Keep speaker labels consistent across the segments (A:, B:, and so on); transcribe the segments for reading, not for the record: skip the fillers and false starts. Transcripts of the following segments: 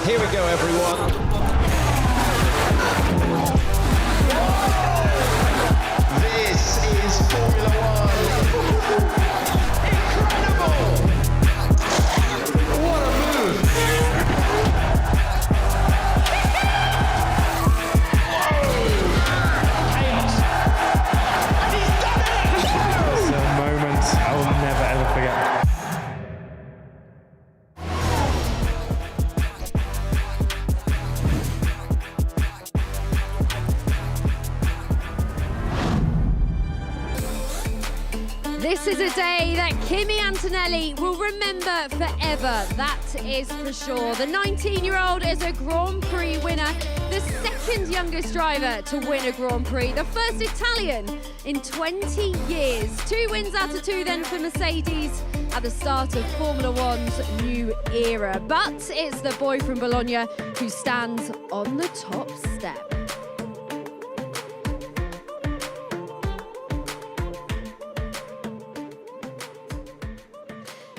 A: Here we go, everyone. This is Formula One. Incredible! What a move! Chaos. And he's done it!
B: It's a moment I will never ever forget.
C: This is a day that Kimi Antonelli will remember forever, that is for sure. The 19-year-old is a Grand Prix winner, the second youngest driver to win a Grand Prix, the first Italian in 20 years. 2 wins out of 2 then for Mercedes at the start of Formula One's new era. But it's the boy from Bologna who stands on the top step.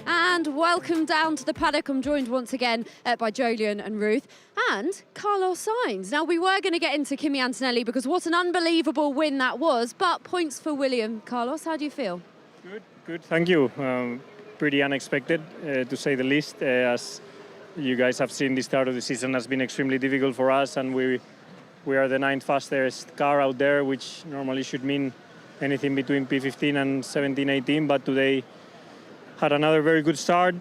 C: And welcome down to the paddock. I'm joined once again by Julian and Ruth and Carlos Sainz. Now, we were going to get into Kimi Antonelli because what an unbelievable win that was, but points for William. Carlos, how do you feel?
B: Good, thank you. Pretty unexpected, to say the least. As you guys have seen, the start of the season has been extremely difficult for us, and we are the 9th fastest car out there, which normally should mean anything between P15 and 17, 18, but today had another very good start,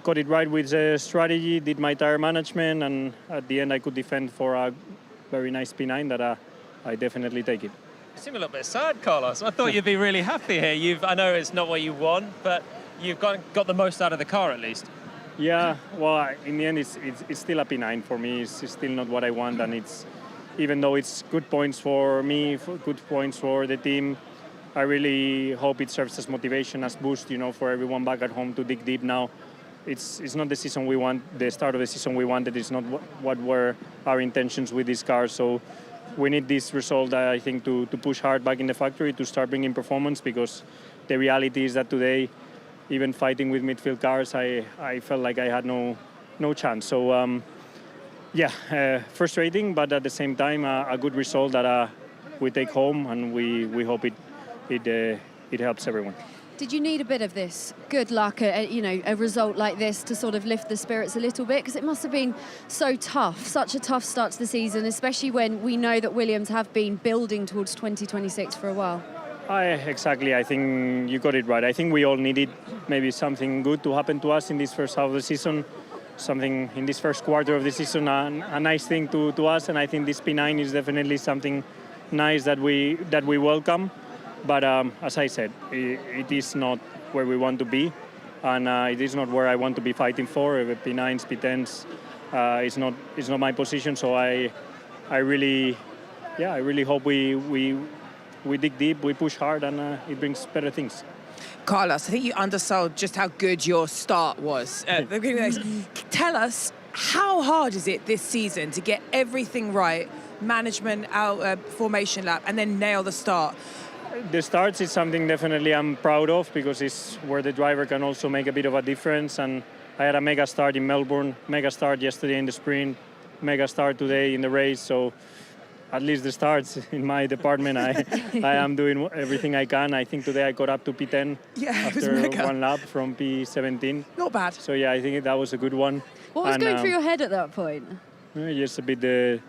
B: got it right with the strategy, did my tire management, and at the end I could defend for a very nice P9 that I definitely take it.
D: You seem a little bit sad, Carlos. I thought you'd be really happy here. I know it's not what you want, but you've got the most out of the car at least.
B: Yeah, well, in the end it's still a P9 for me. It's still not what I want, and even though it's good points for me, good points for the team, I really hope it serves as motivation, as boost, for everyone back at home to dig deep now. It's not the season we want, the start of the season we wanted. It's not what were our intentions with this car. So we need this result, I think, to push hard back in the factory to start bringing performance, because the reality is that today, even fighting with midfield cars, I felt like I had no chance. So, frustrating, but at the same time, a good result that we take home, and we hope it helps everyone.
C: Did you need a bit of this good luck, a result like this to sort of lift the spirits a little bit? Because it must have been so tough, such a tough start to the season, especially when we know that Williams have been building towards 2026 for a while.
B: Exactly, I think you got it right. I think we all needed maybe something good to happen to us in this first half of the season, something in this first quarter of the season, a nice thing to us, and I think this P9 is definitely something nice that we welcome. But as I said, it is not where we want to be, and it is not where I want to be fighting for. P9s, P10s, it's not my position. So I really hope we dig deep, we push hard, and it brings better things.
E: Carlos, I think you undersold just how good your start was at the beginning of the race. Tell us, how hard is it this season to get everything right, management, formation lap, and then nail the start?
B: The starts is something definitely I'm proud of, because it's where the driver can also make a bit of a difference. And I had a mega start in Melbourne, mega start yesterday in the sprint, mega start today in the race. So at least the starts in my department, I am doing everything I can. I think today I got up to P10 after one lap from P17.
E: Not bad.
B: So yeah, I think that was a good one.
C: What was going through your head at that point?
B: Just a bit,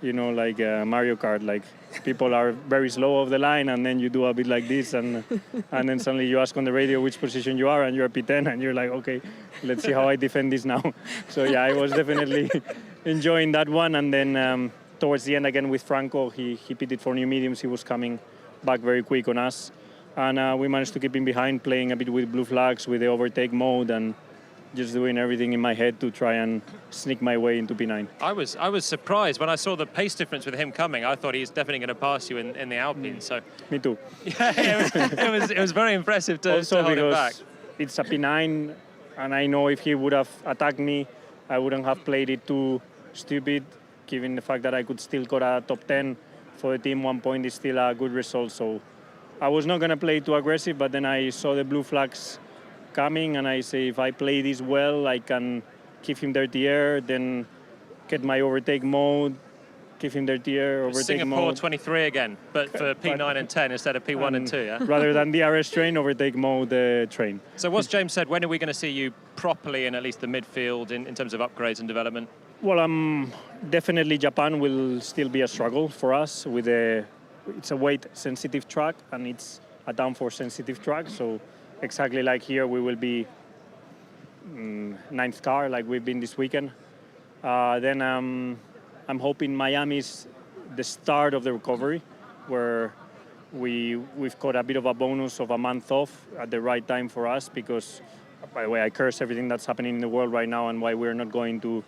B: like Mario Kart, like people are very slow off the line, and then you do a bit like this, and then suddenly you ask on the radio which position you are, and you're P10, and you're like, okay, let's see how I defend this now. So yeah, I was definitely enjoying that one. And then towards the end again with Franco, he pitted for new mediums. He was coming back very quick on us, and we managed to keep him behind, playing a bit with blue flags, with the overtake mode, and just doing everything in my head to try and sneak my way into P9.
D: I was surprised when I saw the pace difference with him coming. I thought he's definitely going to pass you in the Alpine. So
B: me too.
D: Yeah, it was very impressive to hold it back.
B: It's a P9, and I know if he would have attacked me, I wouldn't have played it too stupid, given the fact that I could still got a top 10 for the team. 1 point is still a good result. So I was not going to play too aggressive, but then I saw the blue flags coming, and I say, if I play this well, I can give him dirty air, then get my overtake mode, give him their tier, overtake
D: Singapore
B: mode.
D: 23 again, but for P9 and 10 instead of P1 and 2, yeah?
B: Rather than DRS train, overtake mode train.
D: So what's James said, when are we going to see you properly in at least the midfield in terms of upgrades and development?
B: Well, definitely Japan will still be a struggle for us. It's a weight-sensitive track and it's a downforce-sensitive track. So exactly like here, we will be 9th car like we've been this weekend. Then I'm hoping Miami's the start of the recovery, where we've got a bit of a bonus of a month off at the right time for us. Because, by the way, I curse everything that's happening in the world right now and why we're not going to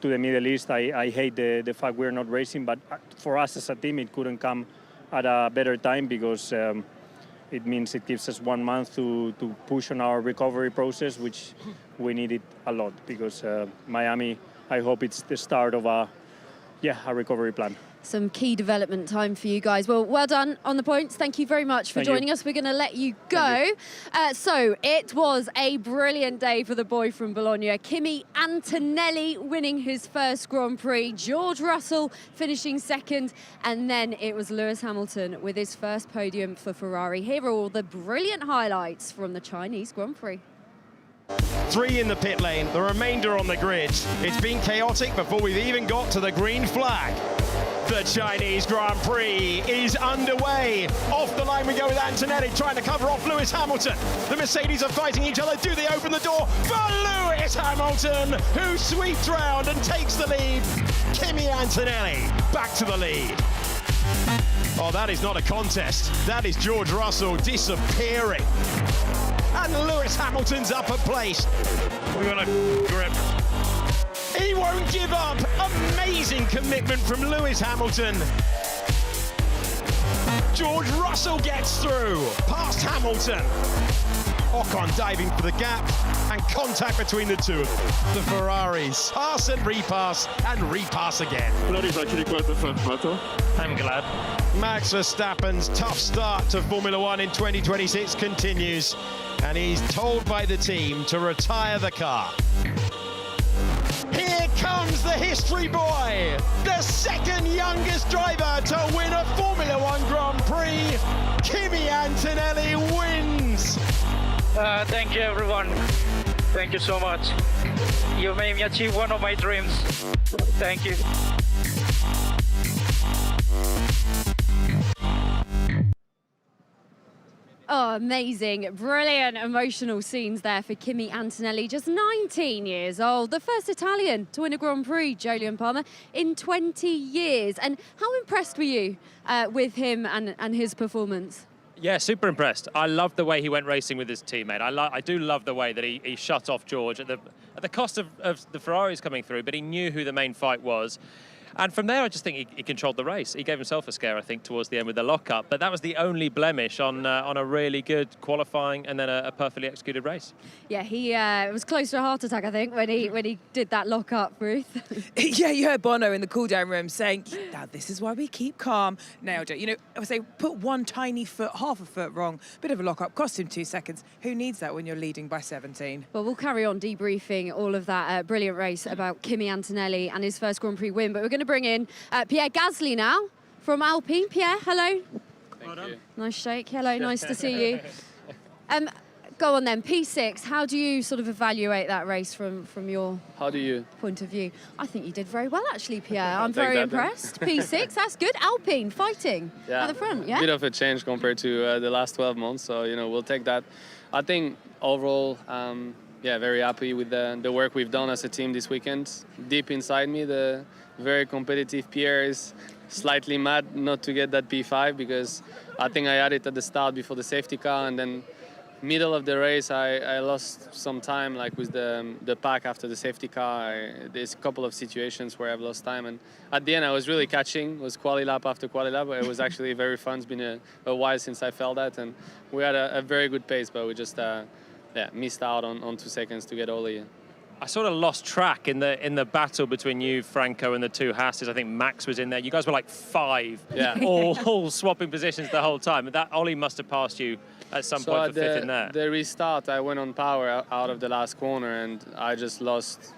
B: the Middle East. I hate the fact we're not racing, but for us as a team, it couldn't come at a better time because it means it gives us 1 month to push on our recovery process, which we needed a lot because Miami, I hope it's the start of a recovery plan.
C: Some key development time for you guys. Well done on the points. Thank you very much for joining us. We're going to let you go. So it was a brilliant day for the boy from Bologna. Kimi Antonelli winning his first Grand Prix. George Russell finishing second. And then it was Lewis Hamilton with his first podium for Ferrari. Here are all the brilliant highlights from the Chinese Grand Prix.
A: 3 in the pit lane, the remainder on the grid. It's been chaotic before we've even got to the green flag. The Chinese Grand Prix is underway. Off the line we go with Antonelli trying to cover off Lewis Hamilton. The Mercedes are fighting each other. Do they open the door for Lewis Hamilton, who sweeps round and takes the lead? Kimi Antonelli back to the lead. Oh, that is not a contest. That is George Russell disappearing. And Lewis Hamilton's up at place. We're gonna grip. He won't give up. Amazing commitment from Lewis Hamilton. George Russell gets through, past Hamilton. Ocon diving for the gap, and contact between the two. The Ferraris pass and repass again.
F: That is actually quite a fun battle.
D: I'm glad.
A: Max Verstappen's tough start to Formula One in 2026 continues, and he's told by the team to retire the car. Here comes the history boy, the second youngest driver to win a Formula One Grand Prix. Kimi Antonelli wins.
G: Thank you, everyone. Thank you so much. You made me achieve one of my dreams. Thank you.
C: Oh, amazing. Brilliant emotional scenes there for Kimi Antonelli, just 19 years old, the first Italian to win a Grand Prix, Jolyon Palmer, in 20 years. And how impressed were you with him and his performance?
D: Yeah, super impressed. I love the way he went racing with his teammate. I do love the way that he shut off George at the cost of the Ferraris coming through, but he knew who the main fight was. And from there, I just think he controlled the race. He gave himself a scare, I think, towards the end with the lockup. But that was the only blemish on a really good qualifying and then a perfectly executed race.
C: Yeah, he was close to a heart attack, I think, when he did that lockup, Ruth.
E: Yeah, you heard Bono in the cool-down room saying, now this is why we keep calm. Nailed it. You know, I would say put one tiny foot, half a foot wrong, bit of a lockup, cost him 2 seconds. Who needs that when you're leading by 17?
C: Well, we'll carry on debriefing all of that brilliant race about Kimi Antonelli and his first Grand Prix win. But we're going to bring in Pierre Gasly now from Alpine. Pierre, hello.
F: Thank you.
C: Nice shake. Hello, nice to see you. Go on then, P6, how do you sort of evaluate that race from your point of view? I think you did very well, actually, Pierre. I'm very impressed. P6, that's good. Alpine, fighting at the front, yeah?
H: A bit of a change compared to the last 12 months, so, you know, we'll take that. I think overall, very happy with the work we've done as a team this weekend. Deep inside me, the very competitive Pierre is slightly mad not to get that P5 because I think I had it at the start before the safety car, and then middle of the race I lost some time, like with the pack after the safety car. There's a couple of situations where I've lost time, and at the end I was really catching. It was quali lap after quali lap. It was actually very fun. It's been a while since I felt that, and we had a very good pace, but we just missed out on 2 seconds to get all the.
D: I sort of lost track in the battle between you, Franco, and the two Hasses. I think Max was in there. You guys were like 5, all swapping positions the whole time. But that Ollie must have passed you at some point for 5th in there.
H: The restart, I went on power out of the last corner, and I just lost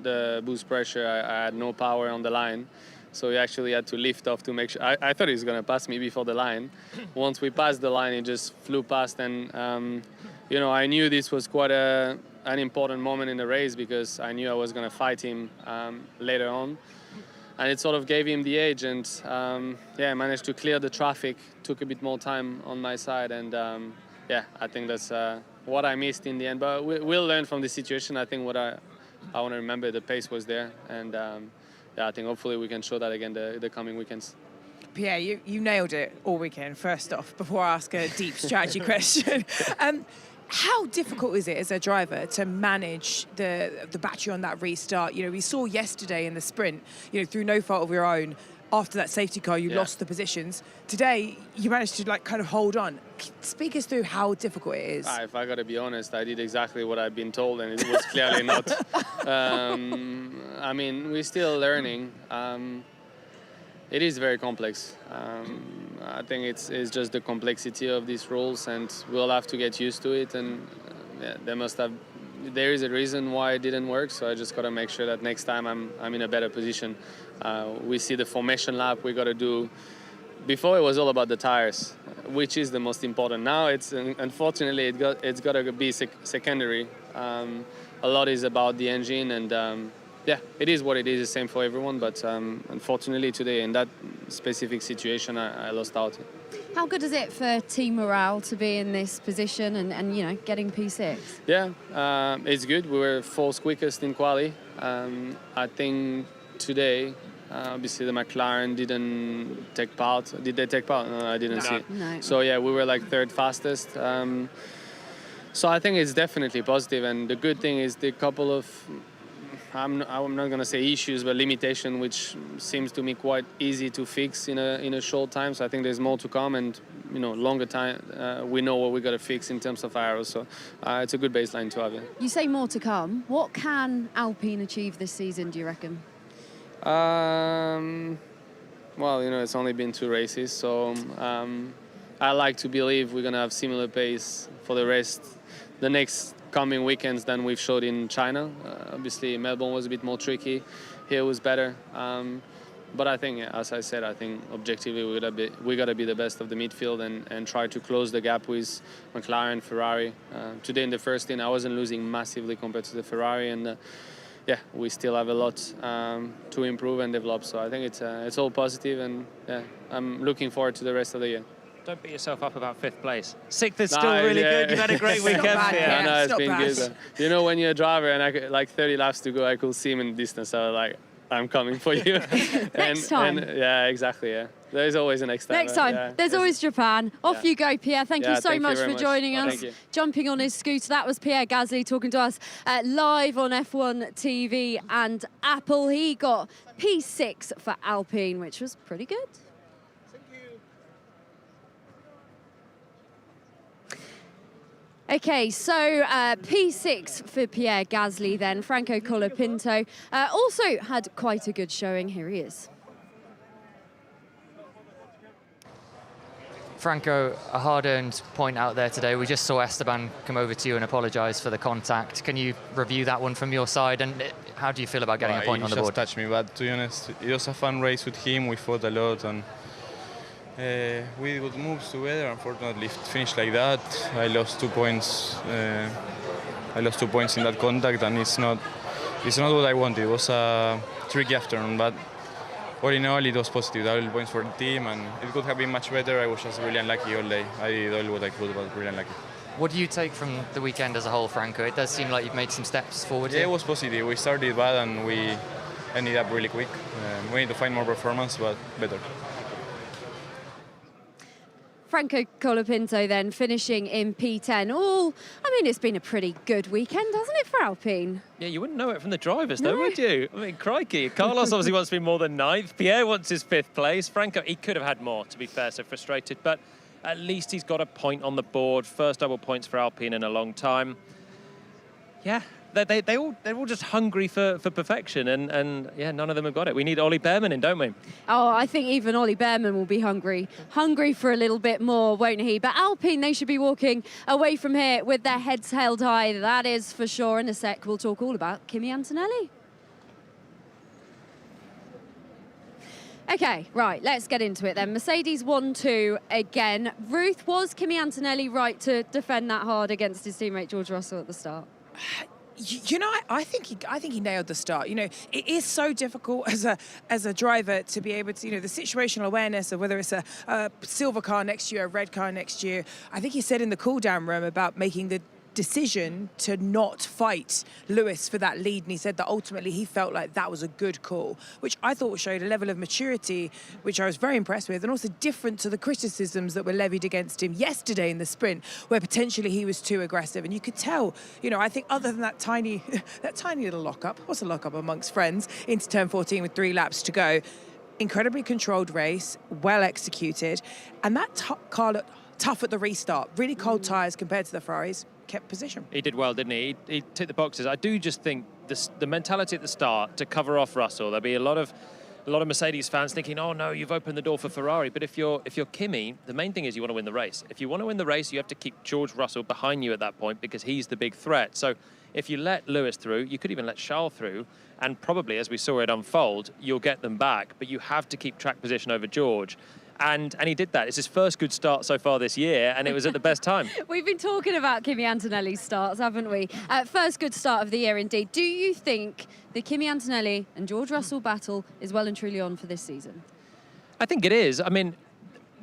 H: the boost pressure, I had no power on the line. So he actually had to lift off to make sure. I thought he was going to pass me before the line. Once we passed the line, he just flew past. And, you know, I knew this was quite an important moment in the race because I knew I was going to fight him later on. And it sort of gave him the edge. And, yeah, I managed to clear the traffic. Took a bit more time on my side. And, yeah, I think that's what I missed in the end. But we'll learn from the situation. I think what I want to remember, the pace was there. And, yeah, I think hopefully we can show that again the coming weekends.
E: Pierre, you nailed it all weekend, first off, before I ask a deep strategy question. How difficult is it as a driver to manage the battery on that restart? You know, we saw yesterday in the sprint, you know, through no fault of your own, after that safety car, you lost the positions. Today, you managed to, like, kind of hold on. Speak us through how difficult it is.
H: If I got to be honest, I did exactly what I've been told, and it was clearly not. I mean, we're still learning. It is very complex. I think it's just the complexity of these rules, and we'll have to get used to it. And yeah, there is a reason why it didn't work, so I just got to make sure that next time I'm in a better position. We see the formation lap we got to do. Before it was all about the tires, which is the most important. Now it's unfortunately it's got to be secondary. A lot is about the engine, and yeah, it is what it is. The same for everyone, but unfortunately today in that specific situation, I lost out.
C: How good is it for team morale to be in this position and you know, getting P6?
H: Yeah, it's good. We were fourth quickest in quali. I think today, obviously the McLaren didn't take part. Did they take part? No, I didn't see.
C: No.
H: So yeah, we were like third fastest. So I think it's definitely positive. And the good thing is the couple of, I'm not going to say issues, but limitation, which seems to me quite easy to fix in a short time. So I think there's more to come, and you know, longer time. We know what we got to fix in terms of arrows. So it's a good baseline to have. Yeah.
C: You say more to come. What can Alpine achieve this season, do you reckon?
H: Well, you know, it's only been 2 races, so I like to believe we're going to have similar pace for the next coming weekends than we've showed in China. Obviously, Melbourne was a bit more tricky. Here was better. But I think, as I said, I think objectively we got to be the best of the midfield and try to close the gap with McLaren, Ferrari. Today in the first stint, I wasn't losing massively compared to the Ferrari, and yeah, we still have a lot to improve and develop. So I think it's all positive, and yeah, I'm looking forward to the rest of the year.
D: Don't beat yourself up about 5th place. 6th is still really good. You've had a great weekend.
H: Yeah, I know, it's been
E: bad.
H: good. You know, when you're a driver and like 30 laps to go, I could see him in the distance. I was like, I'm coming for you.
C: Next time.
H: Yeah, exactly, yeah. There's always a next time.
C: Next time.
H: Yeah.
C: There's always Japan. Off you go, Pierre. Thank you so much for joining us. Jumping on his scooter. That was Pierre Gasly talking to us live on F1 TV and Apple. He got P6 for Alpine, which was pretty good. Okay, so P6 for Pierre Gasly then. Franco Colapinto also had quite a good showing. Here he is.
I: Franco, a hard-earned point out there today. We just saw Esteban come over to you and apologise for the contact. Can you review that one from your side? And how do you feel about getting a point on the board?
F: He just touched me, but to be honest, it was a fun race with him. We fought a lot, and we did good moves together. Unfortunately, it finished like that. I lost 2 points. I lost 2 points in that contact, and it's not what I wanted. It was a tricky afternoon, but all in all, it was positive. Double points for the team, and it could have been much better. I was just really unlucky all day. I did all what I could, but really unlucky.
I: What do you take from the weekend as a whole, Franco? It does seem like you've made some steps forward here.
F: Yeah, it was positive. We started bad, and we ended up really quick. We need to find more performance, but better.
C: Franco Colapinto then finishing in P10. It's been a pretty good weekend, hasn't it, for Alpine?
D: Yeah, you wouldn't know it from the drivers, though, would you? I mean, crikey. Carlos obviously wants to be more than 9th. Pierre wants his 5th place. Franco, he could have had more, to be fair, so frustrated. But at least he's got a point on the board. First double points for Alpine in a long time. Yeah, they're all just hungry for perfection, and yeah, none of them have got it. We need Ollie Bearman in, don't we?
C: Oh, I think even Ollie Bearman will be hungry for a little bit more, won't he? But Alpine, they should be walking away from here with their heads held high. That is for sure. In a sec, we'll talk all about Kimi Antonelli. Okay, right, let's get into it then. Mercedes 1-2 again. Ruth, was Kimi Antonelli right to defend that hard against his teammate George Russell at the start?
E: You know, I think he nailed the start. You know, it is so difficult as a driver to be able to, you know, the situational awareness of whether it's a silver car next year, a red car next year. I think he said in the cool-down room about making the decision to not fight Lewis for that lead, and he said that ultimately he felt like that was a good call, which I thought showed a level of maturity which I was very impressed with, and also different to the criticisms that were levied against him yesterday in the sprint, where potentially he was too aggressive. And you could tell, you know, I think other than that tiny little lockup, what's a lockup amongst friends, into turn 14 with 3 laps to go, incredibly controlled race, well executed, and that car looked tough at the restart, really cold tyres compared to the Ferraris. Kept position.
D: He did well, didn't he? He ticked the boxes. I do just think the mentality at the start to cover off Russell. There'll be a lot of Mercedes fans thinking, "Oh no, you've opened the door for Ferrari." But if you're Kimi, the main thing is you want to win the race. If you want to win the race, you have to keep George Russell behind you at that point because he's the big threat. So if you let Lewis through, you could even let Charles through, and probably as we saw it unfold, you'll get them back. But you have to keep track position over George. And he did that. It's his first good start so far this year, and it was at the best time.
C: We've been talking about Kimi Antonelli's starts, haven't we? First good start of the year indeed. Do you think the Kimi Antonelli and George Russell battle is well and truly on for this season?
D: I think it is. I mean,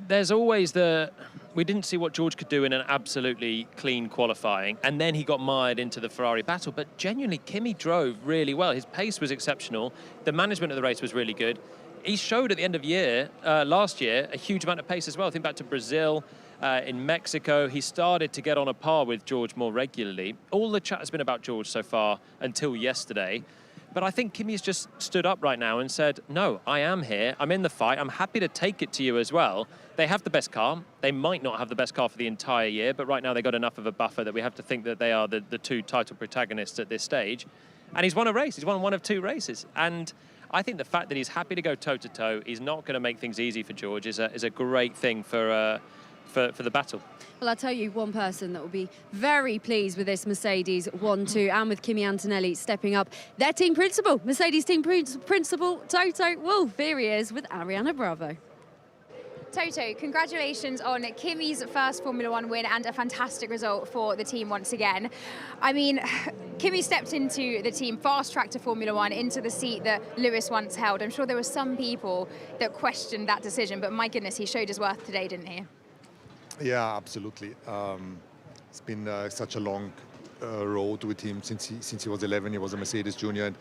D: there's always we didn't see what George could do in an absolutely clean qualifying, and then he got mired into the Ferrari battle. But genuinely, Kimi drove really well. His pace was exceptional. The management of the race was really good. He showed at the end of last year, a huge amount of pace as well. Think back to Brazil, in Mexico. He started to get on a par with George more regularly. All the chat has been about George so far until yesterday. But I think Kimi's just stood up right now and said, no, I am here. I'm in the fight. I'm happy to take it to you as well. They have the best car. They might not have the best car for the entire year, but right now they've got enough of a buffer that we have to think that they are the 2 title protagonists at this stage. And he's won a race. He's won one of 2 races. And I think the fact that he's happy to go toe-to-toe, he's not going to make things easy for George, is a great thing for the battle.
C: Well, I'll tell you one person that will be very pleased with this Mercedes 1-2 and with Kimi Antonelli stepping up. Their team principal, Mercedes team principal, Toto Wolff. Here he is with Ariana Bravo.
J: Toto, congratulations on Kimi's first Formula One win and a fantastic result for the team once again. I mean, Kimi stepped into the team, fast-tracked to Formula One, into the seat that Lewis once held. I'm sure there were some people that questioned that decision, but my goodness, he showed his worth today, didn't he?
K: Yeah, absolutely. It's been such a long road with him since he was 11. He was a Mercedes junior. And,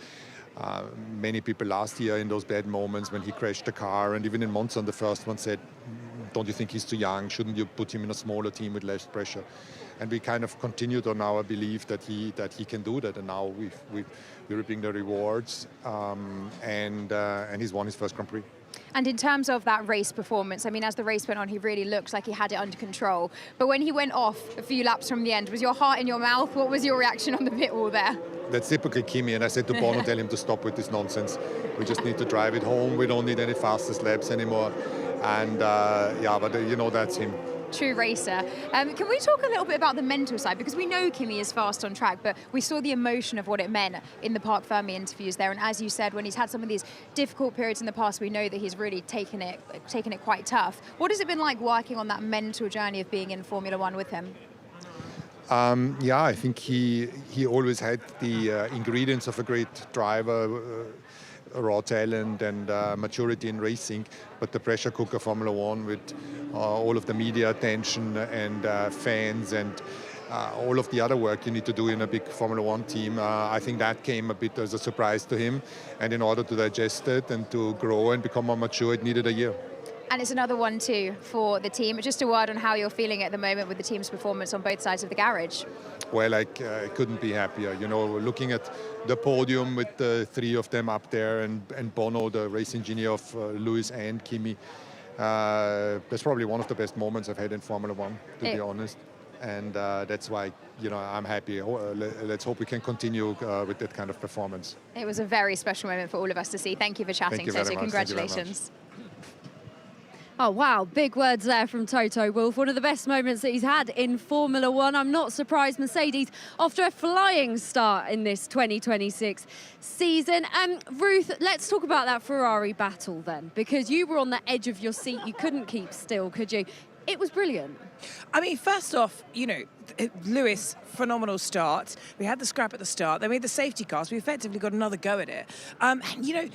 K: many people last year in those bad moments when he crashed the car, and even in Monza on the first one, said, don't you think he's too young? Shouldn't you put him in a smaller team with less pressure? And we kind of continued on our belief that he can do that. And now we're reaping the rewards, and he's won his first Grand Prix.
J: And in terms of that race performance, I mean, as the race went on, he really looked like he had it under control. But when he went off a few laps from the end, was your heart in your mouth? What was your reaction on the pit wall there?
K: That's typically Kimi, and I said to Bono, tell him to stop with this nonsense. We just need to drive it home. We don't need any fastest laps anymore. And but you know, that's him.
J: True racer. Can we talk a little bit about the mental side? Because we know Kimi is fast on track, but we saw the emotion of what it meant in the Parc Fermé interviews there. And as you said, when he's had some of these difficult periods in the past, we know that he's really taken it quite tough. What has it been like working on that mental journey of being in Formula One with him?
K: I think he always had the ingredients of a great driver, raw talent and maturity in racing, but the pressure cooker Formula One with all of the media attention and fans and all of the other work you need to do in a big Formula One team, I think that came a bit as a surprise to him, and in order to digest it and to grow and become more mature, it needed a year.
J: And it's another one too for the team. Just a word on how you're feeling at the moment with the team's performance on both sides of the garage.
K: Well, I couldn't be happier. You know, looking at the podium with the 3 of them up there, and Bono, the race engineer of Lewis and Kimi, that's probably one of the best moments I've had in Formula One, to be honest. And that's why, you know, I'm happy. Let's hope we can continue with that kind of performance.
J: It was a very special moment for all of us to see. Thank you for chatting, Toto. Congratulations.
C: Oh, wow. Big words there from Toto Wolff. One of the best moments that he's had in Formula One. I'm not surprised Mercedes, after a flying start in this 2026 season. Ruth, let's talk about that Ferrari battle then, because you were on the edge of your seat. You couldn't keep still, could you? It was brilliant.
E: I mean, first off, you know, Lewis, phenomenal start. We had the scrap at the start. They made the safety cars. We effectively got another go at it. And, you know,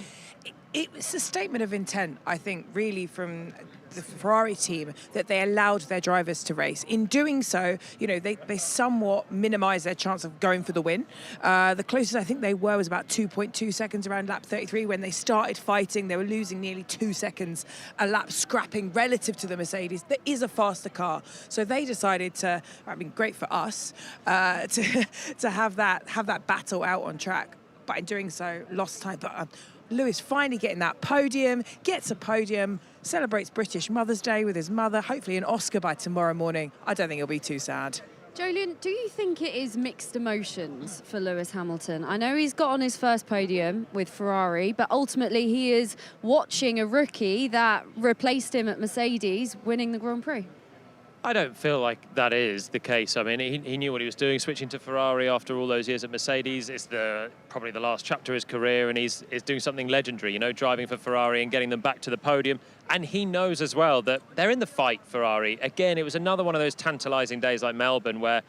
E: it's a statement of intent, I think, really, from the Ferrari team, that they allowed their drivers to race. In doing so, you know, they somewhat minimised their chance of going for the win. The closest I think they were was about 2.2 seconds around lap 33. When they started fighting, they were losing nearly 2 seconds a lap, scrapping relative to the Mercedes. There is a faster car. So they decided to, I mean, great for us, to have that battle out on track. But in doing so, lost time. But Lewis finally getting that podium, gets a podium, celebrates British Mother's Day with his mother, hopefully an Oscar by tomorrow morning. I don't think he'll be too sad.
C: Jolien, do you think it is mixed emotions for Lewis Hamilton? I know he's got on his first podium with Ferrari, but ultimately he is watching a rookie that replaced him at Mercedes winning the Grand Prix.
D: I don't feel like that is the case. I mean, he knew what he was doing, switching to Ferrari after all those years at Mercedes. It's probably the last chapter of his career, and he's doing something legendary, you know, driving for Ferrari and getting them back to the podium. And he knows as well that they're in the fight, Ferrari. Again, it was another one of those tantalising days like Melbourne where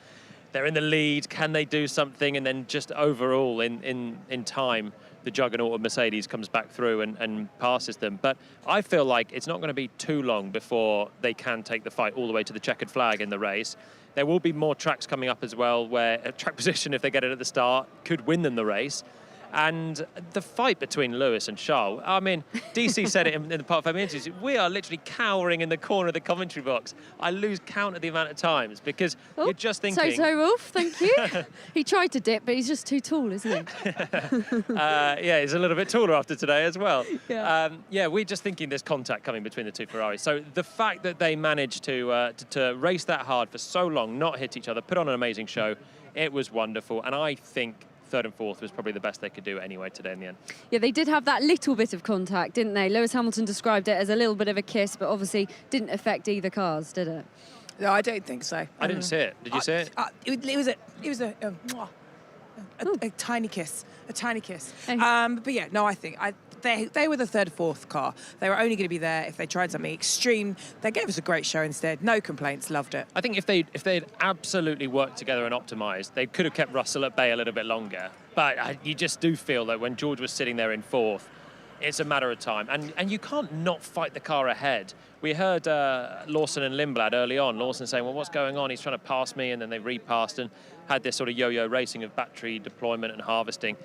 D: they're in the lead, can they do something? And then just overall, in time, the juggernaut of Mercedes comes back through and passes them. But I feel like it's not going to be too long before they can take the fight all the way to the checkered flag in the race. There will be more tracks coming up as well where a track position, if they get it at the start, could win them the race. And the fight between Lewis and Charles, I mean, DC said it in the Part 5 interviews, we are literally cowering in the corner of the commentary box. I lose count of the amount of times because you're just thinking...
C: Toto Wolff, thank you. He tried to dip, but he's just too tall, isn't he?
D: Yeah, he's a little bit taller after today as well.
C: Yeah.
D: We're just thinking there's contact coming between the two Ferraris. So the fact that they managed to race that hard for so long, not hit each other, put on an amazing show, it was wonderful. And I think third and fourth was probably the best they could do anyway today in the end.
C: Yeah, they did have that little bit of contact, didn't they? Lewis Hamilton described it as a little bit of a kiss, but obviously didn't affect either cars, did it?
E: No, I don't think so.
D: I didn't see it. Did you see it?
E: It was a tiny kiss, a tiny kiss.
C: Okay.
E: But yeah, no, I think they were the third, fourth car. They were only going to be there if they tried something extreme. They gave us a great show instead. No complaints. Loved it.
D: I think if they'd absolutely worked together and optimised, they could have kept Russell at bay a little bit longer. But you just do feel that when George was sitting there in fourth, it's a matter of time. And you can't not fight the car ahead. We heard Lawson and Lindblad early on. Lawson saying, well, what's going on? He's trying to pass me. And then they repassed and had this sort of yo-yo racing of battery deployment and harvesting.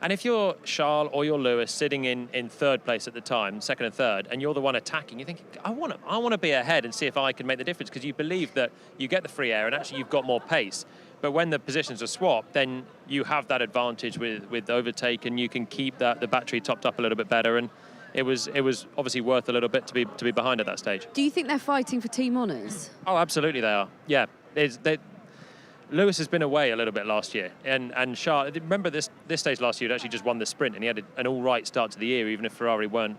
D: And if you're Charles or you're Lewis sitting in third place at the time, second and third, and you're the one attacking, you think, I want to be ahead and see if I can make the difference, because you believe that you get the free air and actually you've got more pace. But when the positions are swapped, then you have that advantage with overtake, and you can keep the battery topped up a little bit better. And it was obviously worth a little bit to be behind at that stage.
C: Do you think they're fighting for team honours?
D: Oh, absolutely they are. Yeah. Lewis has been away a little bit last year, and Charles, remember this stage last year, he actually just won the sprint, and he had an all-right start to the year, even if Ferrari weren't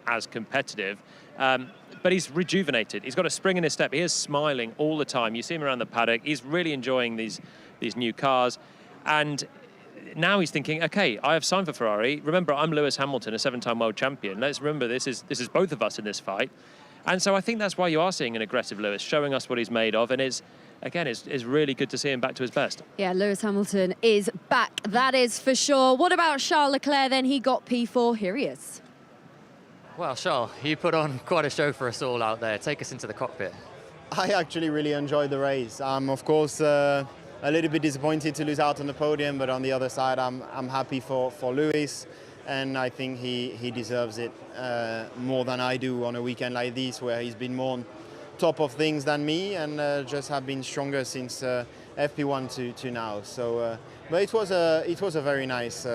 D: as competitive. But he's rejuvenated. He's got a spring in his step. He is smiling all the time. You see him around the paddock. He's really enjoying these new cars. And now he's thinking, okay, I have signed for Ferrari. Remember, I'm Lewis Hamilton, a 7-time world champion. Let's remember this is both of us in this fight. And so I think that's why you are seeing an aggressive Lewis, showing us what he's made of. And it's really good to see him back to his best.
C: Yeah, Lewis Hamilton is back, that is for sure. What about Charles Leclerc then? He got P4, here he is.
I: Well, Charles, you put on quite a show for us all out there. Take us into the cockpit.
L: I actually really enjoyed the race. I'm, of course, a little bit disappointed to lose out on the podium, but on the other side, I'm happy for Lewis, and I think he deserves it more than I do on a weekend like this, where he's been more on top of things than me, and just have been stronger since FP1 to now. So, but it was a very nice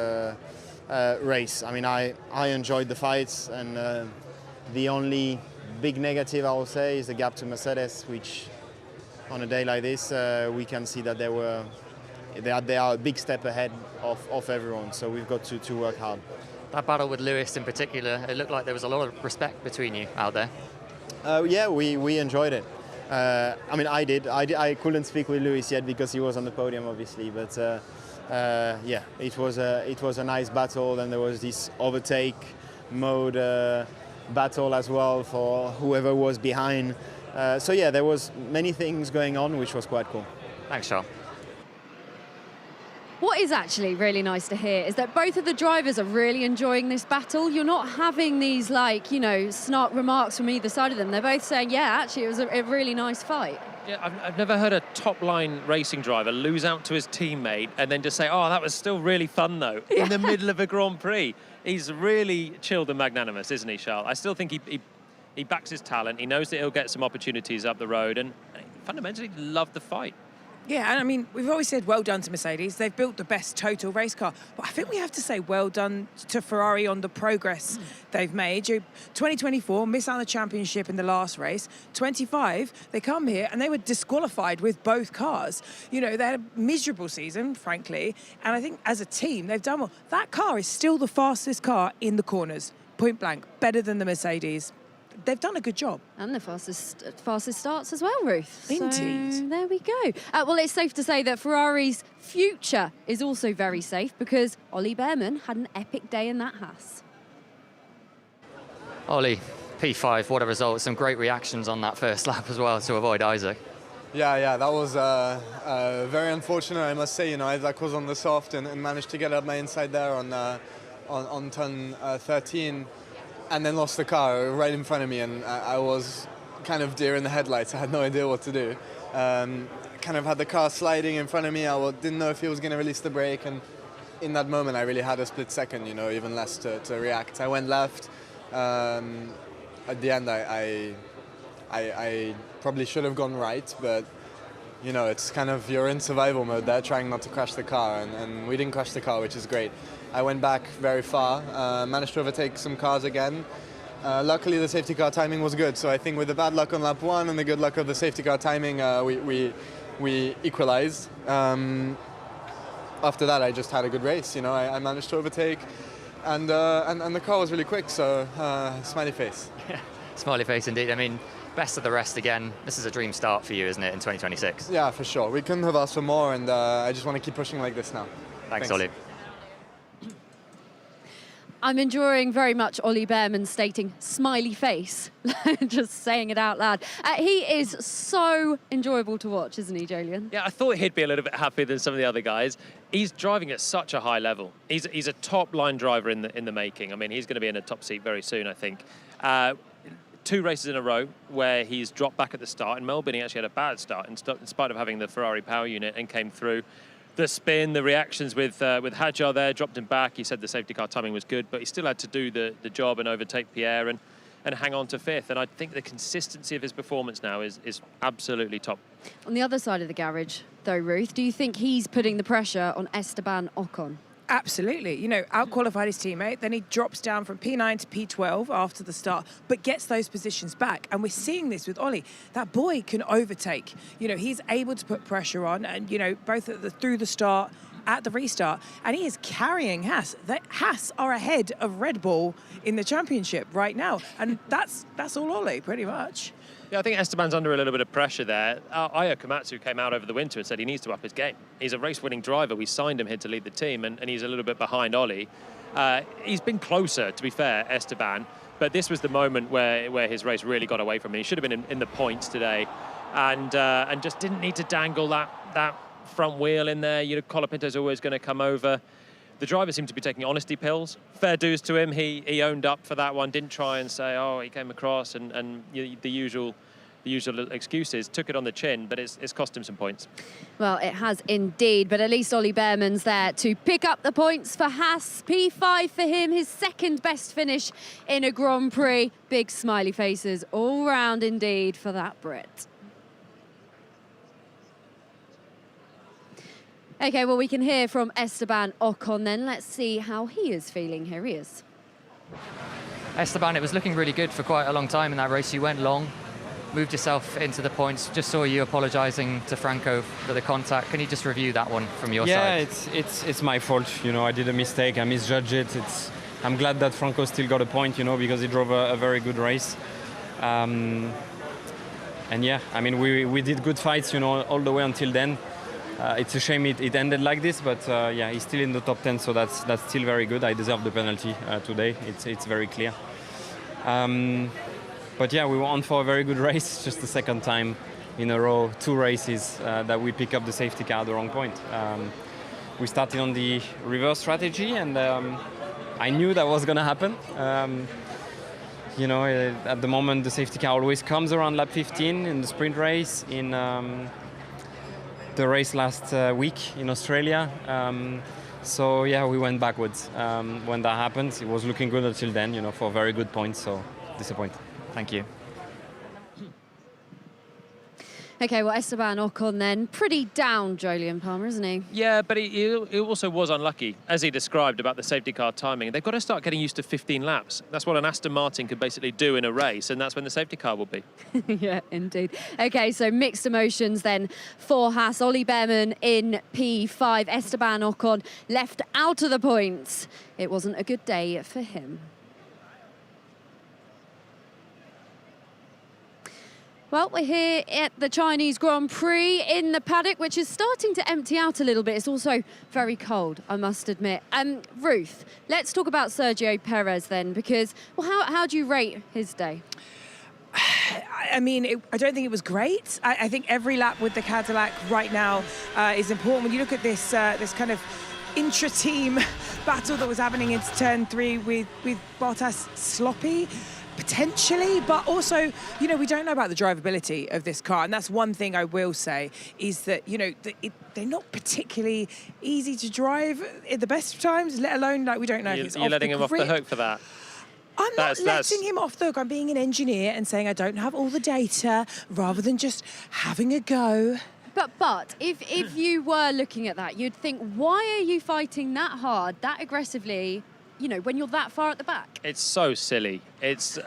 L: race. I mean, I enjoyed the fights, and the only big negative I will say is the gap to Mercedes, which on a day like this we can see that they are a big step ahead of everyone. So we've got to work hard.
I: That battle with Lewis in particular, it looked like there was a lot of respect between you out there.
L: Yeah, we enjoyed it. I mean, I did. I couldn't speak with Lewis yet because he was on the podium, obviously. But yeah, it was a nice battle. And there was this overtake mode battle as well for whoever was behind. So yeah, there was many things going on, which was quite cool.
I: Thanks, Charles.
C: What is actually really nice to hear is that both of the drivers are really enjoying this battle. You're not having these, like, you know, snark remarks from either side of them. They're both saying, yeah, actually, it was a really nice fight.
D: Yeah, I've never heard a top-line racing driver lose out to his teammate and then just say, oh, that was still really fun, though, in the middle of a Grand Prix. He's really chilled and magnanimous, isn't he, Charles? I still think he backs his talent. He knows that he'll get some opportunities up the road, and fundamentally loved the fight.
E: Yeah, and I mean, we've always said well done to Mercedes. They've built the best total race car. But I think we have to say well done to Ferrari on the progress they've made. 2024, miss out the championship in the last race. 25, they come here and they were disqualified with both cars. You know, they had a miserable season, frankly. And I think as a team, they've done well. That car is still the fastest car in the corners, point blank, better than the Mercedes. They've done a good job.
C: And the fastest starts as well, Ruth.
E: Indeed.
C: So there we go. Well, it's safe to say that Ferrari's future is also very safe because Ollie Bearman had an epic day in that Haas.
I: Ollie, P5, what a result. Some great reactions on that first lap as well to avoid Isaac.
M: Yeah, that was very unfortunate, I must say. You know, Isaac was on the soft and managed to get up my inside there on turn 13. And then lost the car right in front of me, and I was kind of deer in the headlights. I had no idea what to do. Kind of had the car sliding in front of me. I didn't know if he was going to release the brake, and in that moment I really had a split second, you know, even less to react. I went left. At the end I probably should have gone right, but you know, it's kind of, you're in survival mode there, trying not to crash the car, and we didn't crash the car, which is great. I went back very far, managed to overtake some cars again. Luckily, the safety car timing was good, so I think with the bad luck on lap 1 and the good luck of the safety car timing, we equalized. After that, I just had a good race. You know, I managed to overtake, and the car was really quick, so smiley face.
I: Smiley face indeed. I mean, best of the rest again. This is a dream start for you, isn't it, in 2026?
M: Yeah, for sure. We couldn't have asked for more, and I just want to keep pushing like this now.
I: Thanks. Ollie.
C: I'm enjoying very much Ollie Bearman stating smiley face, just saying it out loud. He is so enjoyable to watch, isn't he, Jolyon?
D: Yeah, I thought he'd be a little bit happier than some of the other guys. He's driving at such a high level. He's a top-line driver in the making. I mean, he's going to be in a top seat very soon, I think. 2 races in a row where he's dropped back at the start. In Melbourne, he actually had a bad start in spite of having the Ferrari power unit, and came through. The spin, the reactions with Hadjar there, dropped him back. He said the safety car timing was good, but he still had to do the job and overtake Pierre and hang on to 5th. And I think the consistency of his performance now is absolutely top.
C: On the other side of the garage, though, Ruth, do you think he's putting the pressure on Esteban Ocon?
E: Absolutely. You know, out-qualified his teammate, then he drops down from P9 to P12 after the start, but gets those positions back. And we're seeing this with Ollie. That boy can overtake. You know, he's able to put pressure on, and, you know, both through the start, at the restart, and he is carrying Haas. Haas are ahead of Red Bull in the championship right now, and that's all Ollie, pretty much.
D: Yeah, I think Esteban's under a little bit of pressure there. Ayo Komatsu came out over the winter and said he needs to up his game. He's a race-winning driver. We signed him here to lead the team, and he's a little bit behind Ollie. He's been closer, to be fair, Esteban, but this was the moment where his race really got away from him. He should have been in the points today, and just didn't need to dangle that front wheel in there. You know, Colapinto's always going to come over. The driver seemed to be taking honesty pills. Fair dues to him. He owned up for that one. Didn't try and say, oh, he came across and the usual excuses. Took it on the chin, but it's cost him some points.
C: Well, it has indeed, but at least Ollie Bearman's there to pick up the points for Haas. P5 for him, his second best finish in a Grand Prix. Big smiley faces all round indeed for that Brit. OK, well, we can hear from Esteban Ocon then. Let's see how he is feeling. Here he is.
I: Esteban, it was looking really good for quite a long time in that race. You went long, moved yourself into the points. Just saw you apologising to Franco for the contact. Can you just review that one from your side?
N: Yeah, it's my fault. You know, I did a mistake. I misjudged it. I'm glad that Franco still got a point, you know, because he drove a very good race. And yeah, I mean, we did good fights, you know, all the way until then. It's a shame it ended like this, but yeah, he's still in the top 10, so that's still very good. I deserve the penalty today. It's very clear. But yeah, we were on for a very good race. Just the second time in a row, 2 races that we pick up the safety car at the wrong point. We started on the reverse strategy, and I knew that was going to happen. You know, at the moment, the safety car always comes around lap 15 in the sprint race, in the race last week in Australia. So yeah, we went backwards when that happened. It was looking good until then, you know, for very good points, so disappointed.
I: Thank you.
C: Okay, well, Esteban Ocon then, pretty down, Jolyon Palmer, isn't he?
D: Yeah, but he also was unlucky, as he described about the safety car timing. They've got to start getting used to 15 laps. That's what an Aston Martin could basically do in a race, and that's when the safety car will be.
C: Yeah, indeed. Okay, so mixed emotions then for Haas. Ollie Bearman in P5. Esteban Ocon left out of the points. It wasn't a good day for him. Well, we're here at the Chinese Grand Prix in the paddock, which is starting to empty out a little bit. It's also very cold, I must admit. Ruth, let's talk about Sergio Perez then, because, well, how do you rate his day?
E: I mean, I don't think it was great. I think every lap with the Cadillac right now is important. When you look at this this kind of intra-team battle that was happening into turn 3 with Bottas sloppy, potentially, but also, you know, we don't know about the drivability of this car, and that's one thing I will say, is that, you know, they're not particularly easy to drive at the best of times, let alone, like, we don't know if it's
D: You're letting him off the hook for that.
E: I'm not letting him off the hook. I'm being an engineer and saying I don't have all the data, rather than just having a go.
C: But if you were looking at that, you'd think, why are you fighting that hard, that aggressively, you know, when you're that far at the back?
D: It's so silly. It's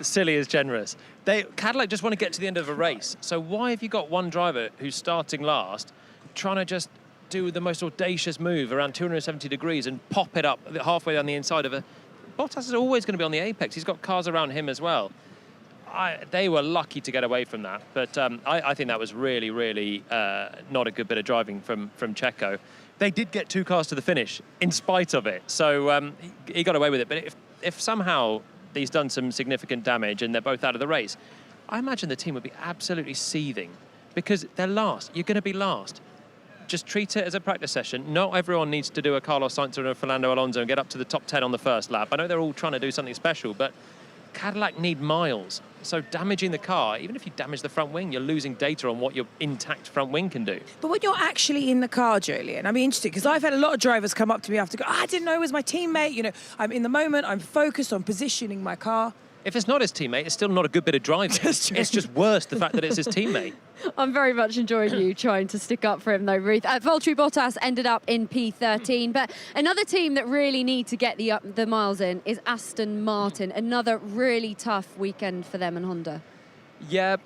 D: silly is generous. Cadillac just want to get to the end of a race. So why have you got one driver who's starting last, trying to just do the most audacious move around 270 degrees and pop it up halfway down the inside of a... Bottas is always going to be on the apex. He's got cars around him as well. They were lucky to get away from that. But I think that was really, really not a good bit of driving from Checo. They did get 2 cars to the finish in spite of it. So he got away with it. But if somehow he's done some significant damage and they're both out of the race, I imagine the team would be absolutely seething, because they're last. You're going to be last. Just treat it as a practice session. Not everyone needs to do a Carlos Sainz or a Fernando Alonso and get up to the top 10 on the first lap. I know they're all trying to do something special, but Cadillac need miles. So damaging the car, even if you damage the front wing, you're losing data on what your intact front wing can do.
E: But when you're actually in the car, Jolyon, I'd be interested, because I've had a lot of drivers come up to me after, I didn't know it was my teammate. You know, I'm in the moment, I'm focused on positioning my car.
D: If it's not his teammate, it's still not a good bit of driving. It's just worse, the fact that it's his teammate.
C: I'm very much enjoying you trying to stick up for him, though, Ruth. Valtteri Bottas ended up in P13, but another team that really need to get the miles in is Aston Martin. Another really tough weekend for them and Honda.
D: Yeah,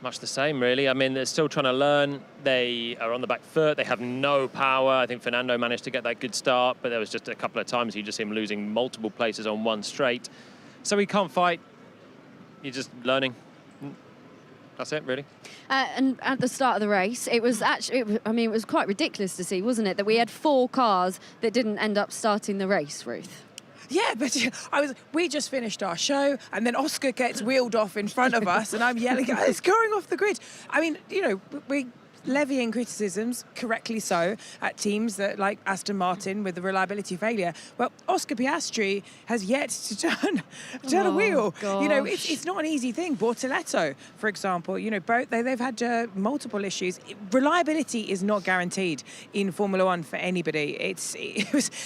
D: much the same, really. I mean, they're still trying to learn. They are on the back foot. They have no power. I think Fernando managed to get that good start, but there was just a couple of times you just see him losing multiple places on one straight. So he can't fight. You're just learning. That's it, really.
C: And at the start of the race, it was actually, it was quite ridiculous to see, wasn't it, that we had 4 cars that didn't end up starting the race, Ruth?
E: Yeah, but we just finished our show, and then Oscar gets wheeled off in front of us, and I'm yelling, it's going off the grid. I mean, you know, we levying criticisms, correctly so, at teams that like Aston Martin with the reliability failure. Well, Oscar Piastri has yet to turn a wheel.
C: Gosh.
E: You know, it's not an easy thing. Bortoletto, for example, you know, both they've had multiple issues. Reliability is not guaranteed in Formula One for anybody. They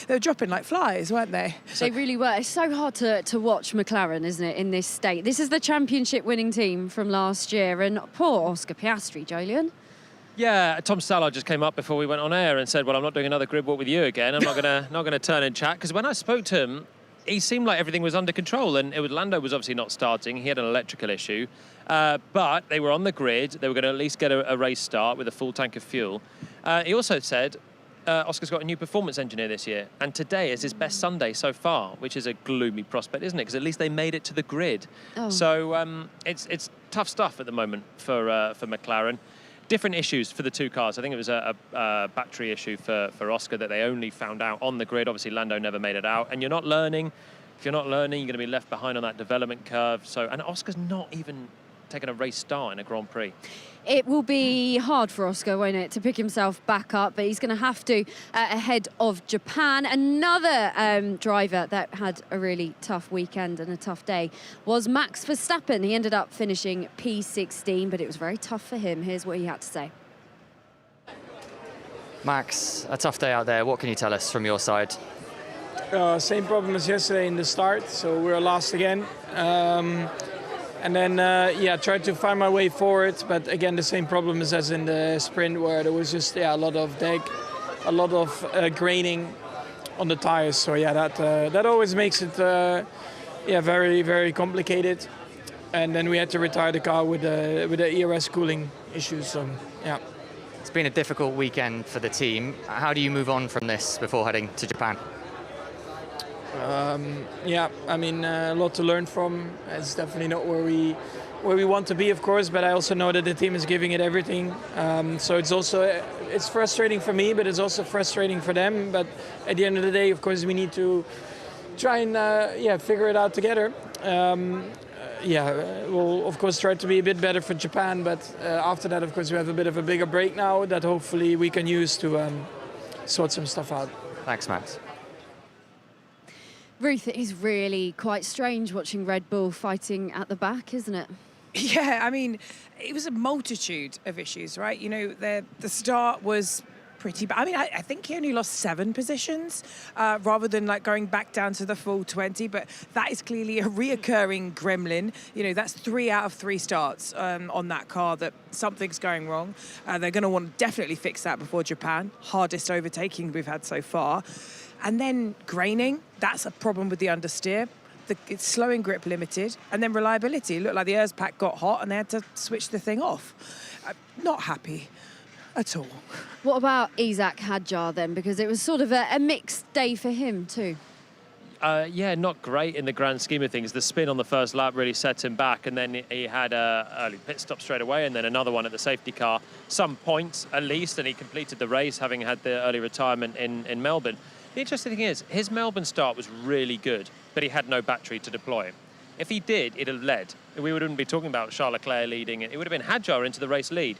E: were dropping like flies, weren't they?
C: They really were. It's so hard to watch McLaren, isn't it, in this state? This is the championship winning team from last year, and poor Oscar Piastri, Jolyon.
D: Yeah, Tom Stallard just came up before we went on air and said, well, I'm not doing another grid walk with you again. I'm not gonna turn and chat, because when I spoke to him, he seemed like everything was under control, and Lando was obviously not starting. He had an electrical issue, but they were on the grid. They were going to at least get a race start with a full tank of fuel. He also said Oscar's got a new performance engineer this year, and today is his best Sunday so far, which is a gloomy prospect, isn't it? Because at least they made it to the grid.
C: Oh.
D: So it's tough stuff at the moment for McLaren. Different issues for the two cars. I think it was a battery issue for Oscar that they only found out on the grid. Obviously, Lando never made it out. And you're not learning. If you're not learning, you're going to be left behind on that development curve. So, and Oscar's not even taken a race start in a Grand Prix.
C: It will be hard for Oscar, won't it, to pick himself back up, but he's going to have to ahead of Japan. Another driver that had a really tough weekend and a tough day was Max Verstappen. He ended up finishing P16, but it was very tough for him. Here's what he had to say.
I: Max, a tough day out there. What can you tell us from your side?
O: Same problem as yesterday in the start, so we're last again. And then, tried to find my way forward, but again, the same problem as in the sprint, where there was just a lot of graining on the tires. So that always makes it very, very complicated. And then we had to retire the car with the ERS cooling issues. So yeah,
I: it's been a difficult weekend for the team. How do you move on from this before heading to Japan?
O: A lot to learn from. It's definitely not where we want to be, of course, but I also know that the team is giving it everything. So it's frustrating for me, but it's also frustrating for them. But at the end of the day, of course, we need to try and figure it out together. We'll of course try to be a bit better for Japan, but after that, of course, we have a bit of a bigger break now that hopefully we can use to sort some stuff out.
I: Thanks, Max.
C: Ruth, it is really quite strange watching Red Bull fighting at the back, isn't it?
E: Yeah, I mean, it was a multitude of issues, right? You know, the start was pretty bad. I mean, I think he only lost 7 positions rather than like going back down to the full 20, but that is clearly a reoccurring gremlin. You know, that's 3 out of 3 starts on that car that something's going wrong. They're going to want to definitely fix that before Japan. Hardest overtaking we've had so far. And then graining, that's a problem with the understeer. It's slowing grip limited. And then reliability. It looked like the ERS pack got hot and they had to switch the thing off. Not happy at all.
C: What about Isaac Hadjar then? Because it was sort of a mixed day for him too.
D: Not great in the grand scheme of things. The spin on the first lap really set him back, and then he had an early pit stop straight away and then another one at the safety car. Some points at least, and he completed the race having had the early retirement in Melbourne. The interesting thing is, his Melbourne start was really good, but he had no battery to deploy. If he did, it'd have led. We wouldn't be talking about Charles Leclerc leading. It would have been Hadjar into the race lead.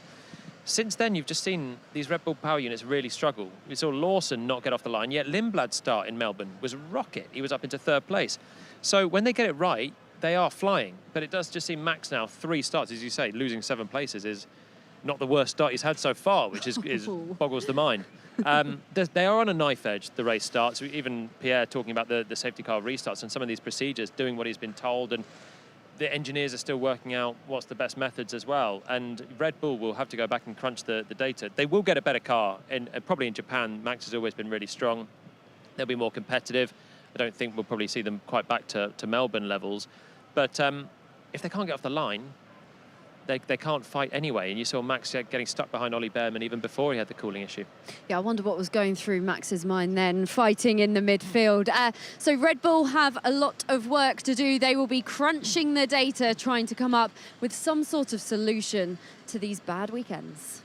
D: Since then, you've just seen these Red Bull power units really struggle. We saw Lawson not get off the line, yet Lindblad's start in Melbourne was rocket. He was up into 3rd place. So when they get it right, they are flying. But it does just seem Max now, 3 starts, as you say, losing 7 places is not the worst start he's had so far, which is boggles the mind. They are on a knife edge, the race starts. Even Pierre talking about the safety car restarts and some of these procedures, doing what he's been told, and the engineers are still working out what's the best methods as well. And Red Bull will have to go back and crunch the data. They will get a better car, and probably in Japan, Max has always been really strong. They'll be more competitive. I don't think we'll probably see them quite back to Melbourne levels. But if they can't get off the line, they can't fight anyway. And you saw Max getting stuck behind Ollie Bearman even before he had the cooling issue.
C: Yeah, I wonder what was going through Max's mind then, fighting in the midfield. So Red Bull have a lot of work to do. They will be crunching the data, trying to come up with some sort of solution to these bad weekends.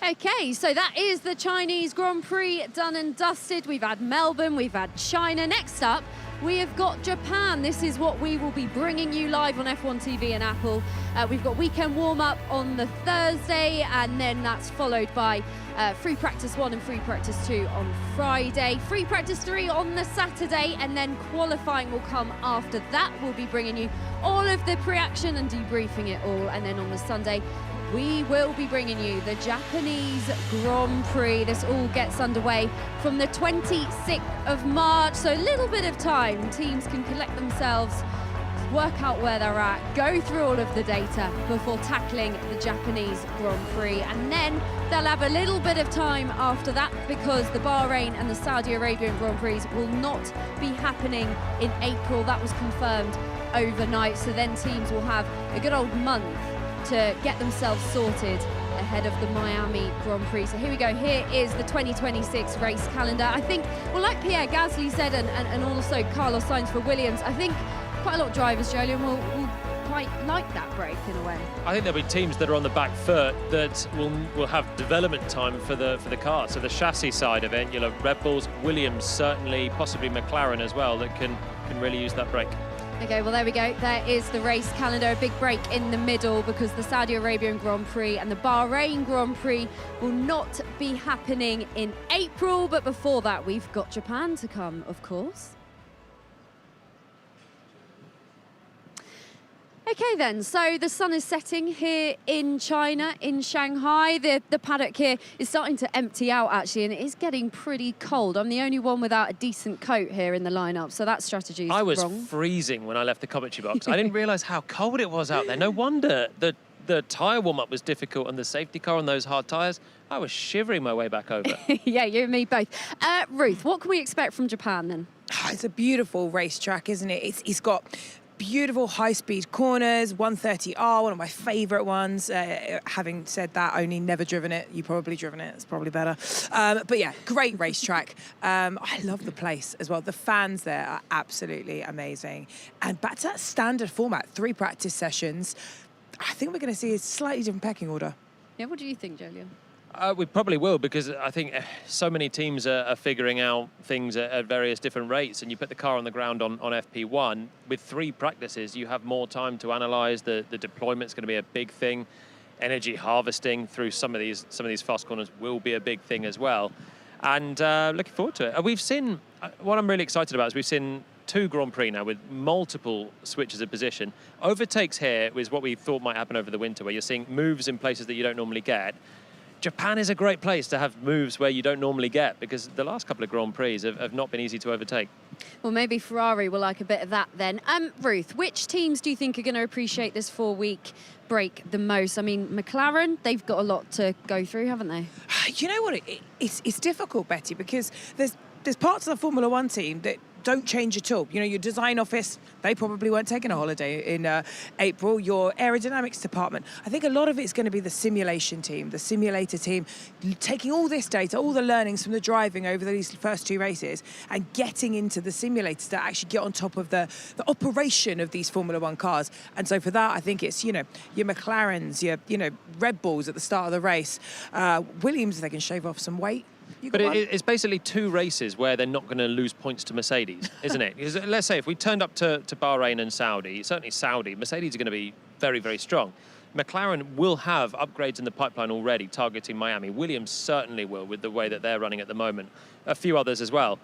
C: Okay, so that is the Chinese Grand Prix done and dusted. We've had Melbourne, we've had China. Next up, we have got Japan. This is what we will be bringing you live on F1 TV and Apple. We've got weekend warm-up on the Thursday, and then that's followed by free practice 1 and free practice 2 on Friday. Free practice 3 on the Saturday, and then qualifying will come after that. We'll be bringing you all of the pre-action and debriefing it all, and then on the Sunday, we will be bringing you the Japanese Grand Prix. This all gets underway from the 26th of March, so a little bit of time. Teams can collect themselves, work out where they're at, go through all of the data before tackling the Japanese Grand Prix. And then they'll have a little bit of time after that, because the Bahrain and the Saudi Arabian Grand Prix will not be happening in April. That was confirmed overnight. So then teams will have a good old month to get themselves sorted ahead of the Miami Grand Prix. So here we go. Here is the 2026 race calendar. I think, well, like Pierre Gasly said, and also Carlos Sainz for Williams, I think quite a lot of drivers, Jolyon, will quite like that break in a way.
D: I think there'll be teams that are on the back foot that will have development time for the car. So the chassis side of it, you'll have Red Bulls, Williams certainly, possibly McLaren as well, that can really use that break.
C: Okay, well, there we go. There is the race calendar. A big break in the middle because the Saudi Arabian Grand Prix and the Bahrain Grand Prix will not be happening in April. But before that, we've got Japan to come, of course. Okay then, so the sun is setting here in China, in Shanghai. The paddock here is starting to empty out actually, and it is getting pretty cold. I'm the only one without a decent coat here in the lineup, so that strategy is wrong.
D: I was freezing when I left the commentary box. I didn't realise how cold it was out there. No wonder the tyre warm-up was difficult and the safety car on those hard tyres. I was shivering my way back over.
C: Yeah, you and me both. Ruth, what can we expect from Japan then?
E: It's a beautiful racetrack, isn't it? It's got beautiful high-speed corners, 130R, one of my favourite ones. Having said that, only never driven it. You probably driven it. It's probably better. But yeah, great racetrack. I love the place as well. The fans there are absolutely amazing. And back to that standard format, 3 practice sessions. I think we're going to see a slightly different pecking order.
C: Yeah, what do you think, Jolyon?
D: We probably will, because I think so many teams are figuring out things at various different rates, and you put the car on the ground on FP1. With 3 practices, you have more time to analyse. The deployment's going to be a big thing. Energy harvesting through some of these fast corners will be a big thing as well. And looking forward to it. We've seen, what I'm really excited about is we've seen 2 Grand Prix now with multiple switches of position. Overtakes here is what we thought might happen over the winter, where you're seeing moves in places that you don't normally get. Japan is a great place to have moves where you don't normally get, because the last couple of Grand Prix have not been easy to overtake.
C: Well, maybe Ferrari will like a bit of that then. Ruth, which teams do you think are going to appreciate this 4-week break the most? I mean, McLaren, they've got a lot to go through, haven't they?
E: You know what? It's difficult, Betty, because there's parts of the Formula One team that don't change at all. You know, your design office, they probably weren't taking a holiday in April. Your aerodynamics department, I think a lot of it's going to be the simulation team, the simulator team, taking all this data, all the learnings from the driving over these first 2 races and getting into the simulators to actually get on top of the operation of these Formula One cars. And so for that, I think it's, your McLarens, your Red Bulls at the start of the race. Williams, if they can shave off some weight.
D: But it's basically 2 races where they're not going to lose points to Mercedes, isn't it? Because let's say if we turned up to Bahrain and Saudi, certainly Saudi, Mercedes are going to be very, very strong. McLaren will have upgrades in the pipeline already targeting Miami. Williams certainly will, with the way that they're running at the moment. A few others as well.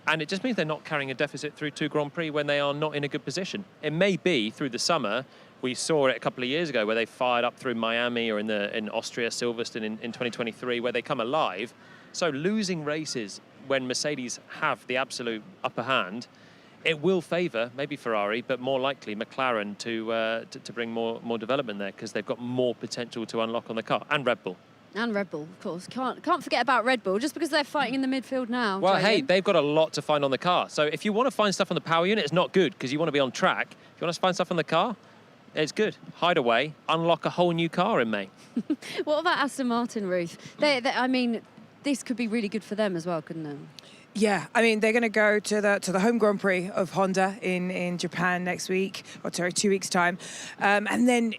D: And it just means they're not carrying a deficit through 2 Grand Prix when they are not in a good position. It may be through the summer. We saw it a couple of years ago where they fired up through Miami, or in Austria, Silverstone in 2023, where they come alive. So losing races when Mercedes have the absolute upper hand, it will favour maybe Ferrari, but more likely McLaren to bring more development there, because they've got more potential to unlock on the car. And Red Bull.
C: And Red Bull, of course. Can't forget about Red Bull, just because they're fighting in the midfield now.
D: Well, hey, they've got a lot to find on the car. So if you want to find stuff on the power unit, it's not good, because you want to be on track. If you want to find stuff on the car, it's good. Hide away, unlock a whole new car in May.
C: What about Aston Martin, Ruth? I mean, this could be really good for them as well, couldn't it?
E: Yeah, I mean, they're going to go to the home Grand Prix of Honda in Japan next week, or 2 weeks' time. And then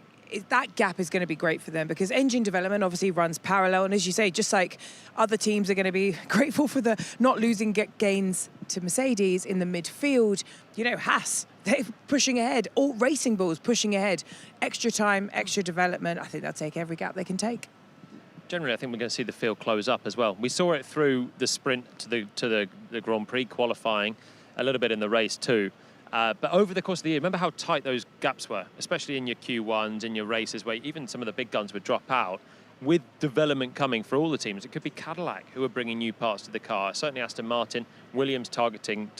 E: that gap is going to be great for them, because engine development obviously runs parallel. And as you say, just like other teams are going to be grateful for the not losing gains to Mercedes in the midfield, Haas, they're pushing ahead. All Racing Bulls pushing ahead. Extra time, extra development. I think they'll take every gap they can take.
D: Generally, I think we're going to see the field close up as well. We saw it through the sprint to the Grand Prix qualifying, a little bit in the race too. But over the course of the year, remember how tight those gaps were, especially in your Q1s, in your races, where even some of the big guns would drop out. With development coming for all the teams, it could be Cadillac who are bringing new parts to the car. Certainly Aston Martin, Williams targeting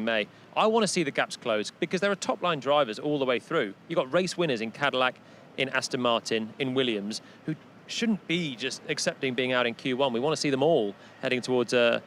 D: May. I want to see the gaps close, because there are top-line drivers all the way through. You've got race winners in Cadillac, in Aston Martin, in Williams, who shouldn't be just accepting being out in Q1. We want to see them all heading towards a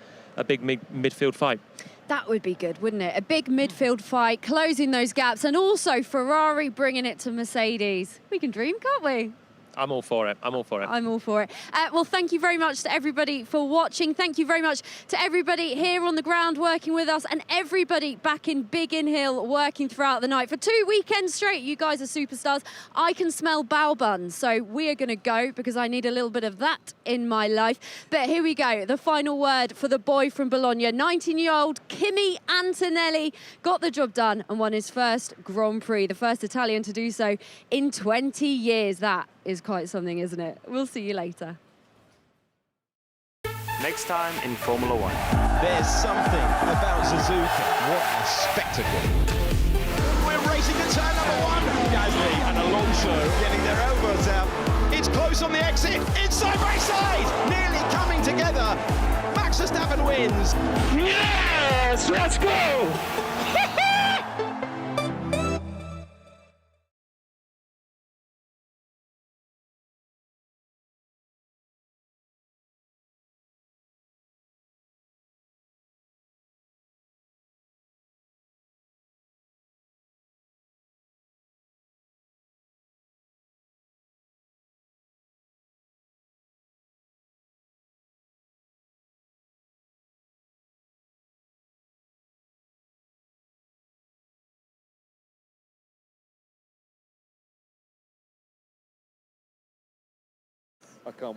D: big midfield fight.
C: That would be good, wouldn't it? A big midfield fight, closing those gaps, and also Ferrari bringing it to Mercedes. We can dream, can't we?
D: I'm all for it. I'm all for it.
C: I'm all for it. Well, thank you very much to everybody for watching. Thank you very much to everybody here on the ground working with us and everybody back in Biggin Hill working throughout the night. For 2 weekends straight, you guys are superstars. I can smell bao buns, so we are going to go because I need a little bit of that in my life. But here we go. The final word for the boy from Bologna. 19-year-old Kimi Antonelli got the job done and won his first Grand Prix, the first Italian to do so in 20 years. That is quite something, isn't it? We'll see you later.
P: Next time in Formula One.
A: There's something about Suzuka. What a spectacle. We're racing to turn number 1. Gasly and Alonso getting their elbows out. It's close on the exit. It's side by side. Nearly coming together. Max Verstappen wins.
P: Yes! Let's go!
Q: I can't wait.